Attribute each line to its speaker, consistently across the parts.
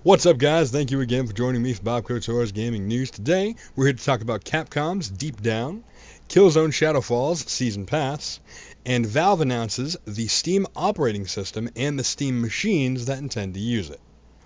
Speaker 1: What's up, guys? Thank you again for joining me for bobK0T0R's Gaming News. Today, we're here to talk about Capcom's Deep Down, Killzone Shadow Fall's Season Pass, and Valve announces the Steam operating system and the Steam machines that intend to use it.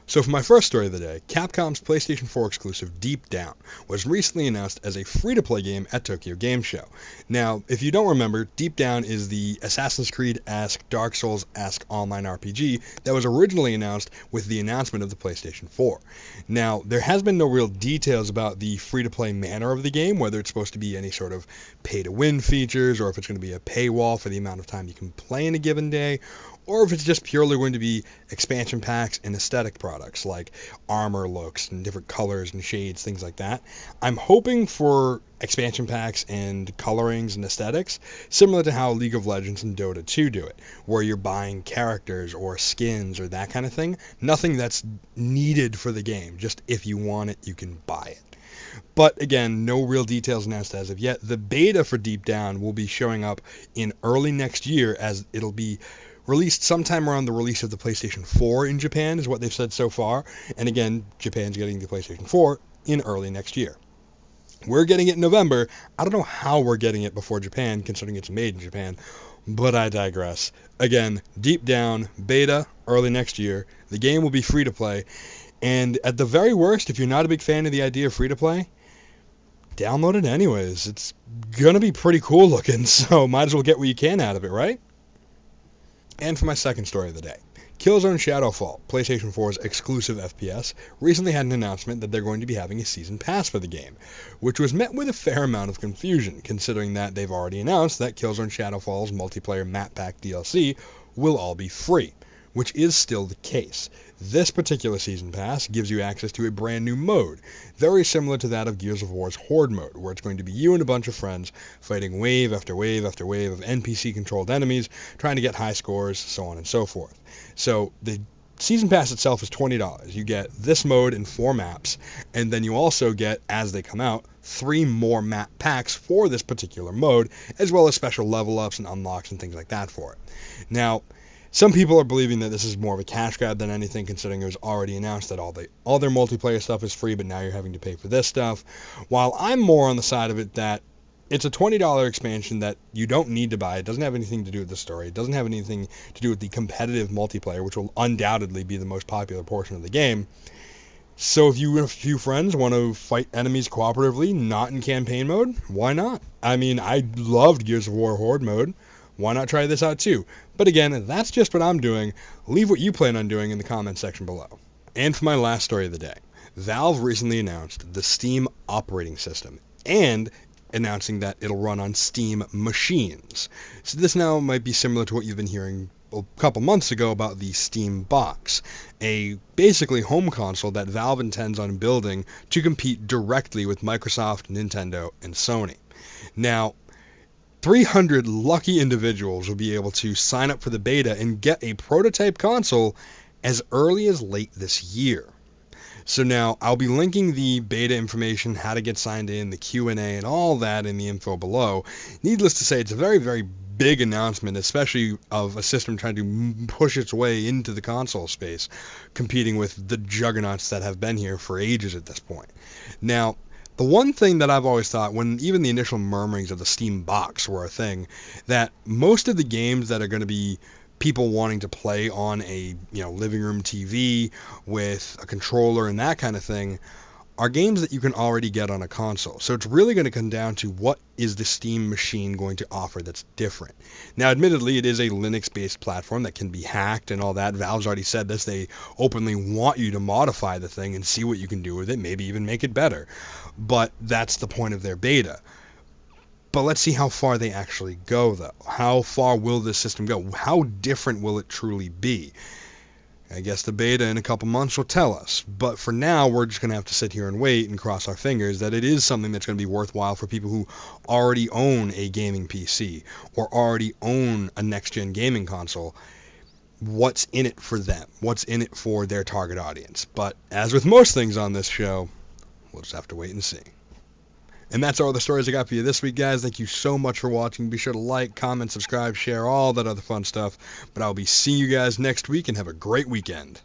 Speaker 1: So for my first story of the day, Capcom's PlayStation 4 exclusive Deep Down was recently announced as a free-to-play game at Tokyo Game Show. Now, if you don't remember, Deep Down is the Assassin's Creed-esque, Dark Souls-esque online RPG that was originally announced with the announcement of the PlayStation 4. Now, there has been no real details about the free-to-play manner of the game, whether it's supposed to be any sort of pay-to-win features, or if it's going to be a paywall for the amount of time you can play in a given day, or if it's just purely going to be expansion packs and aesthetic products like armor looks and different colors and shades, things like that. I'm hoping for expansion packs and colorings and aesthetics, similar to how League of Legends and Dota 2 do it, where you're buying characters or skins or that kind of thing. Nothing that's needed for the game, just if you want it, you can buy it. But again, no real details announced as of yet. The beta for Deep Down will be showing up in early next year, as it'll be released sometime around the release of the PlayStation 4 in Japan, is what they've said so far. And again, Japan's getting the PlayStation 4 in early next year. We're getting it in November. I don't know how we're getting it before Japan, considering it's made in Japan, but I digress. Again, Deep Down, beta, early next year. The game will be free to play. And at the very worst, if you're not a big fan of the idea of free to play, download it anyways. It's gonna be pretty cool looking, so might as well get what you can out of it, right? And for my second story of the day, Killzone Shadow Fall, PlayStation 4's exclusive FPS, recently had an announcement that they're going to be having a season pass for the game, which was met with a fair amount of confusion, considering that they've already announced that Killzone Shadow Fall's multiplayer map pack DLC will all be free, which is still the case. This particular season pass gives you access to a brand new mode, very similar to that of Gears of War's Horde mode, where it's going to be you and a bunch of friends fighting wave after wave after wave of NPC-controlled enemies, trying to get high scores, so on and so forth. So the season pass itself is $20. You get this mode in 4 maps, and then you also get, as they come out, 3 more map packs for this particular mode, as well as special level ups and unlocks and things like that for it. Now, some people are believing that this is more of a cash grab than anything, considering it was already announced that all their multiplayer stuff is free, but now you're having to pay for this stuff. While I'm more on the side of it that it's a $20 expansion that you don't need to buy. It doesn't have anything to do with the story. It doesn't have anything to do with the competitive multiplayer, which will undoubtedly be the most popular portion of the game. So if you and a few friends want to fight enemies cooperatively, not in campaign mode, why not? I mean, I loved Gears of War Horde mode. Why not try this out too? But again, that's just what I'm doing. Leave what you plan on doing in the comments section below. And for my last story of the day, Valve recently announced the Steam operating system, and announcing that it'll run on Steam machines. So this now might be similar to what you've been hearing a couple months ago about the Steam Box, a basically home console that Valve intends on building to compete directly with Microsoft, Nintendo, and Sony. Now, 300 lucky individuals will be able to sign up for the beta and get a prototype console as early as late this year. So now, I'll be linking the beta information, how to get signed in, the Q&A, and all that in the info below. Needless to say, it's a very, very big announcement, especially of a system trying to push its way into the console space, competing with the juggernauts that have been here for ages at this point. Now, the one thing that I've always thought, when even the initial murmurings of the Steam Box were a thing, that most of the games that are going to be people wanting to play on a living room TV with a controller and that kind of thing are games that you can already get on a console. So it's really going to come down to what is the Steam machine going to offer that's different. Now, admittedly, it is a Linux-based platform that can be hacked and all that. Valve's already said this. They openly want you to modify the thing and see what you can do with it, maybe even make it better. But that's the point of their beta. But let's see how far they actually go, though. How far will this system go? How different will it truly be? I guess the beta in a couple months will tell us. But for now, we're just going to have to sit here and wait and cross our fingers that it is something that's going to be worthwhile for people who already own a gaming PC or already own a next-gen gaming console. What's in it for them? What's in it for their target audience? But as with most things on this show, we'll just have to wait and see. And that's all the stories I got for you this week, guys. Thank you so much for watching. Be sure to like, comment, subscribe, share, all that other fun stuff. But I'll be seeing you guys next week, and have a great weekend.